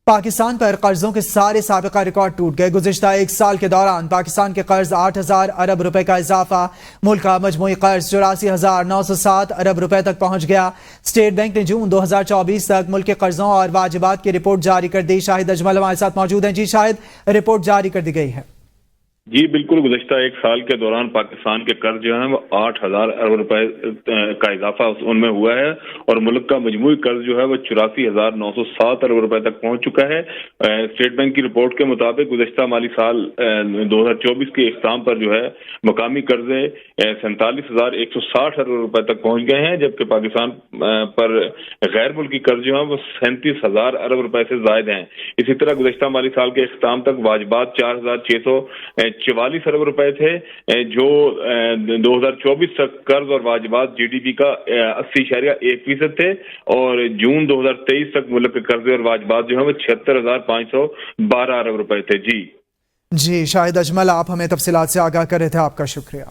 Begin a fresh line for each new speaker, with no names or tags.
پاکستان پر قرضوں کے سارے سابقہ ریکارڈ ٹوٹ گئے۔ گزشتہ ایک سال کے دوران پاکستان کے قرض 8,000 ارب روپے کا اضافہ، ملک کا مجموعی قرض 84,907 ارب روپے تک پہنچ گیا۔ اسٹیٹ بینک نے جون 2024 تک ملک کے قرضوں اور واجبات کی رپورٹ جاری کر دی۔ شاہد اجمل ہمارے ساتھ موجود ہیں۔ جی شاہد، رپورٹ جاری کر دی گئی ہے۔
جی بالکل، گزشتہ ایک سال کے دوران پاکستان کے قرض جو ہیں وہ 8,000 ارب روپے کا اضافہ ان میں ہوا ہے، اور ملک کا مجموعی قرض جو ہے وہ 84,907 ارب روپے تک پہنچ چکا ہے۔ اسٹیٹ بینک کی رپورٹ کے مطابق گزشتہ مالی سال 2024 کے اختتام پر جو ہے مقامی قرضے 47,160 ارب روپے تک پہنچ گئے ہیں، جبکہ پاکستان پر غیر ملکی قرض جو ہیں وہ 37,000 ارب روپے سے زائد ہیں۔ اسی طرح گزشتہ مالی سال کے اختتام تک واجبات 4,644 ارب روپے تھے، جو 2024 تک قرض اور واجبات جی ڈی پی کا 80.1% تھے، اور جون 2023 تک ملک کے قرضے اور واجبات جو ہیں وہ 76,512 ارب روپے تھے۔ جی
شاہد اجمل، آپ ہمیں تفصیلات سے آگاہ کر رہے تھے، آپ کا شکریہ۔